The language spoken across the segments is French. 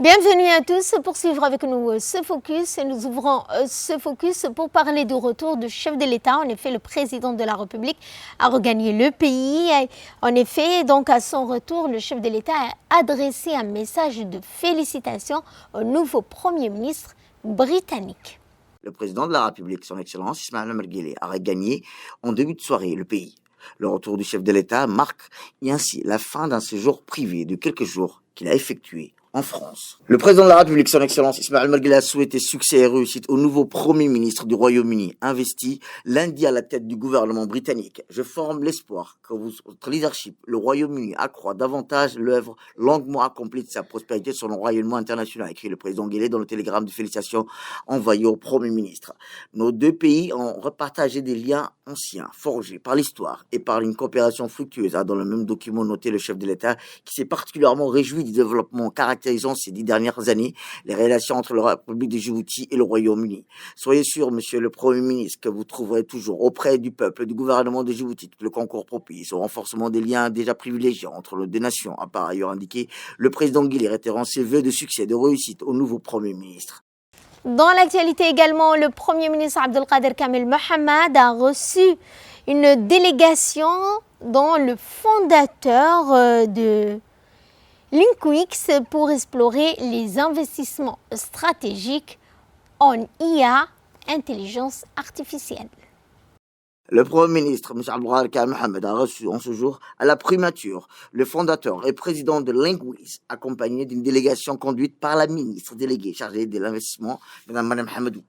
Bienvenue à tous pour suivre avec nous ce focus. Et nous ouvrons ce focus pour parler du retour du chef de l'État. En effet, le président de la République a regagné le pays. En effet, donc à son retour, le chef de l'État a adressé un message de félicitations au nouveau Premier ministre britannique. Le président de la République, son Excellence Ismaïl Omar Guelleh, a regagné en début de soirée le pays. Le retour du chef de l'État marque ainsi la fin d'un séjour privé de quelques jours qu'il a effectué en France. Le président de la République, son Excellence Ismaïl Omar Guelleh, a souhaité succès et réussite au nouveau Premier ministre du Royaume-Uni, investi lundi à la tête du gouvernement britannique. Je forme l'espoir que votre leadership, le Royaume-Uni, accroît davantage l'œuvre longuement accomplie de sa prospérité sur le rayonnement international, écrit le président Guelleh dans le télégramme de félicitations envoyé au Premier ministre. Nos deux pays ont repartagé des liens anciens, forgés par l'histoire et par une coopération fructueuse, a dans le même document noté le chef de l'État, qui s'est particulièrement réjoui du développement caractérisant ces 10 dernières années les relations entre la République de Djibouti et le Royaume-Uni. Soyez sûr, monsieur le Premier ministre, que vous trouverez toujours auprès du peuple et du gouvernement de Djibouti tout le concours propice au renforcement des liens déjà privilégiés entre les deux nations, a par ailleurs indiqué le président Guelleh, réitérant ses vœux de succès et de réussite au nouveau Premier ministre. Dans l'actualité également, le Premier ministre Abdelkader Kamel Mohamed a reçu une délégation dont le fondateur de Linkwix pour explorer les investissements stratégiques en IA, intelligence artificielle. Le Premier ministre, M. Abdelkader Mohamed, a reçu en ce jour à la primature le fondateur et président de Linkwix, accompagné d'une délégation conduite par la ministre déléguée chargée de l'investissement, Mme Hamadou.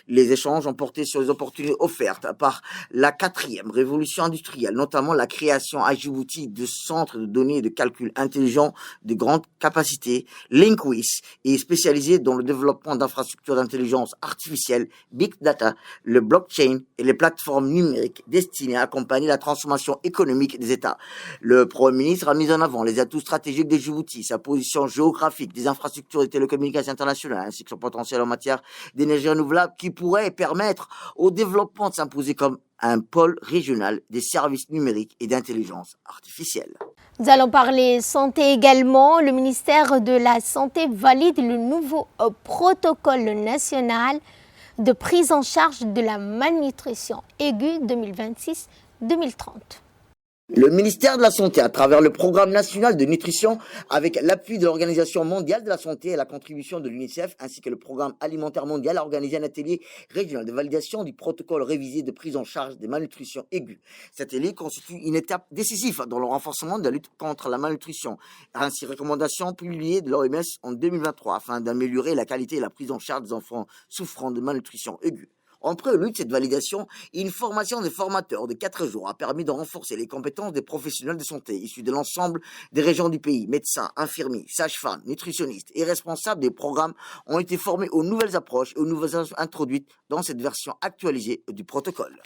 Les échanges ont porté sur les opportunités offertes par la 4e révolution industrielle, notamment la création à Djibouti de centres de données et de calcul intelligents de grande capacité. Linkwix est spécialisé dans le développement d'infrastructures d'intelligence artificielle, big data, le blockchain et les plateformes numériques destinées à accompagner la transformation économique des États. Le Premier ministre a mis en avant les atouts stratégiques de Djibouti, sa position géographique des infrastructures de télécommunications internationales, ainsi que son potentiel en matière d'énergie renouvelable, qui pourrait permettre au développement de s'imposer comme un pôle régional des services numériques et d'intelligence artificielle. Nous allons parler santé également. Le ministère de la Santé valide le nouveau protocole national de prise en charge de la malnutrition aiguë 2026-2030. Le ministère de la Santé, à travers le Programme national de nutrition, avec l'appui de l'Organisation mondiale de la santé et la contribution de l'UNICEF, ainsi que le Programme alimentaire mondial, a organisé un atelier régional de validation du protocole révisé de prise en charge des malnutritions aiguës. Cet atelier constitue une étape décisive dans le renforcement de la lutte contre la malnutrition. Ainsi, recommandations publiées de l'OMS en 2023 afin d'améliorer la qualité et la prise en charge des enfants souffrant de malnutrition aiguë. En prélude de cette validation, une formation des formateurs de 4 jours a permis de renforcer les compétences des professionnels de santé issus de l'ensemble des régions du pays. Médecins, infirmiers, sages-femmes, nutritionnistes et responsables des programmes ont été formés aux nouvelles approches et aux nouvelles introduites dans cette version actualisée du protocole.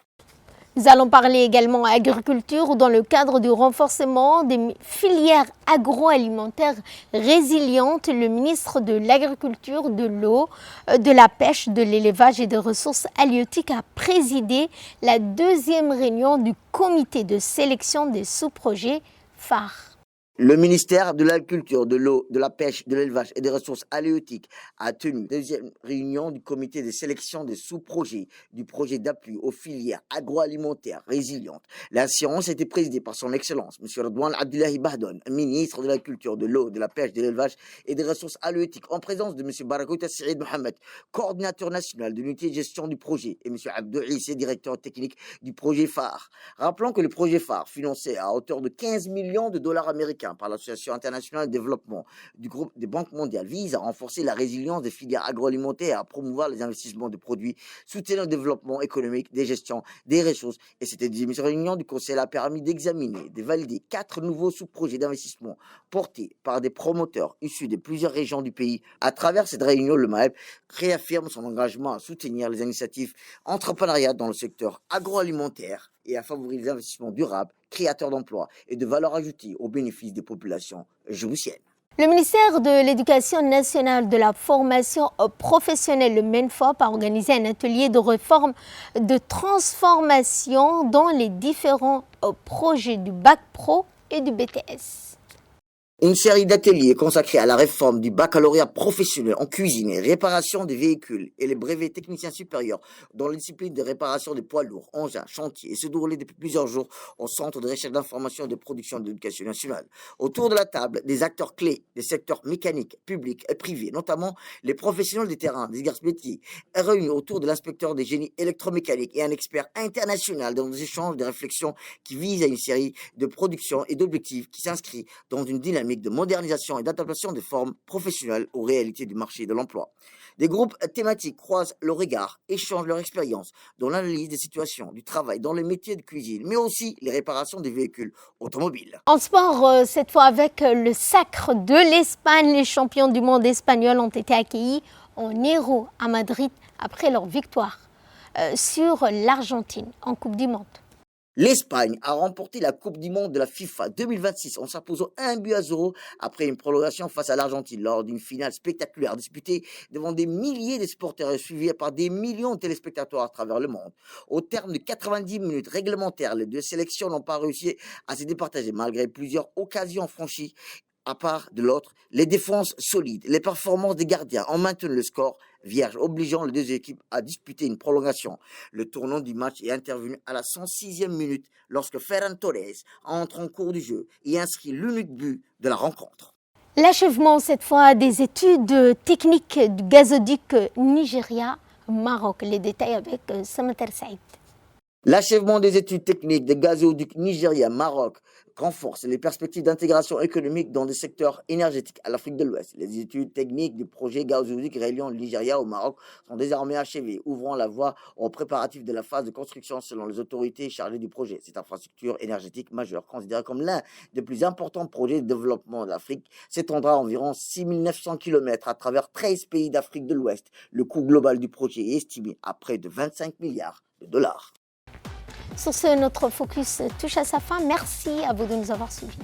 Nous allons parler également agriculture dans le cadre du renforcement des filières agroalimentaires résilientes. Le ministre de l'Agriculture, de l'eau, de la pêche, de l'élevage et des ressources halieutiques a présidé la 2e réunion du comité de sélection des sous-projets phares. Le ministère de l'Agriculture, de l'eau, de la pêche, de l'élevage et des ressources halieutiques a tenu la 2e réunion du comité de sélection des sous-projets du projet d'appui aux filières agroalimentaires résilientes. La séance a été présidée par son Excellence, M. Redouane Abdullahi Bahdoun, ministre de l'Agriculture, de l'eau, de la pêche, de l'élevage et des ressources halieutiques, en présence de M. Barakouta Saïd Mohamed, coordinateur national de l'unité de gestion du projet, et M. Abdou Issé, directeur technique du projet phare. Rappelons que le projet phare, financé à hauteur de 15 millions de dollars américains par l'Association internationale de développement du groupe des banques mondiales, vise à renforcer la résilience des filières agroalimentaires et à promouvoir les investissements de produits, soutenir le développement économique, des gestions, des ressources. Et cette 10e réunion du Conseil a permis d'examiner, de valider 4 nouveaux sous-projets d'investissement portés par des promoteurs issus de plusieurs régions du pays. À travers cette réunion, le MAEP réaffirme son engagement à soutenir les initiatives entrepreneuriales dans le secteur agroalimentaire et à favoriser les investissements durables, créateurs d'emplois et de valeur ajoutée au bénéfice des populations djiboutiennes. Le ministère de l'Éducation nationale de la formation professionnelle, le MENFOP, a organisé un atelier de réforme de transformation dans les différents projets du Bac Pro et du BTS. Une série d'ateliers consacrés à la réforme du baccalauréat professionnel en cuisine et réparation des véhicules et les brevets techniciens supérieurs dans les disciplines de réparation des poids lourds, engins, chantiers et se déroulait depuis plusieurs jours au Centre de recherche d'information et de production de l'éducation nationale. Autour de la table, des acteurs clés des secteurs mécaniques, publics et privés, notamment les professionnels des terrains, des exercices métiers, réunis autour de l'inspecteur des génies électromécaniques et un expert international dans des échanges, des réflexions qui visent à une série de productions et d'objectifs qui s'inscrit dans une dynamique de modernisation et d'adaptation des formes professionnelles aux réalités du marché de l'emploi. Des groupes thématiques croisent le regard, échangent leur expérience dans l'analyse des situations du travail dans les métiers de cuisine, mais aussi les réparations des véhicules automobiles. En sport, cette fois avec le sacre de l'Espagne, les champions du monde espagnols ont été accueillis en héros à Madrid après leur victoire sur l'Argentine en Coupe du Monde. L'Espagne a remporté la Coupe du Monde de la FIFA 2026 en s'imposant 1-0 après une prolongation face à l'Argentine lors d'une finale spectaculaire disputée devant des milliers de supporters et suivie par des millions de téléspectateurs à travers le monde. Au terme de 90 minutes réglementaires, les deux sélections n'ont pas réussi à se départager malgré plusieurs occasions franchies. À part de l'autre, les défenses solides, les performances des gardiens ont maintenu le score vierge, obligeant les deux équipes à disputer une prolongation. Le tournant du match est intervenu à la 106e minute lorsque Ferran Torres entre en cours du jeu et inscrit l'unique but de la rencontre. L'achèvement cette fois des études techniques du gazoduc Nigeria-Maroc. Les détails avec Samater Saïd. L'achèvement des études techniques des gazoducs Nigeria-Maroc renforce les perspectives d'intégration économique dans des secteurs énergétiques à l'Afrique de l'Ouest. Les études techniques du projet gazoduc reliant le Nigeria au Maroc sont désormais achevées, ouvrant la voie aux préparatifs de la phase de construction selon les autorités chargées du projet. Cette infrastructure énergétique majeure, considérée comme l'un des plus importants projets de développement de l'Afrique, s'étendra à environ 6900 km à travers 13 pays d'Afrique de l'Ouest. Le coût global du projet est estimé à près de 25 milliards de dollars. Sur ce, notre focus touche à sa fin. Merci à vous de nous avoir suivis.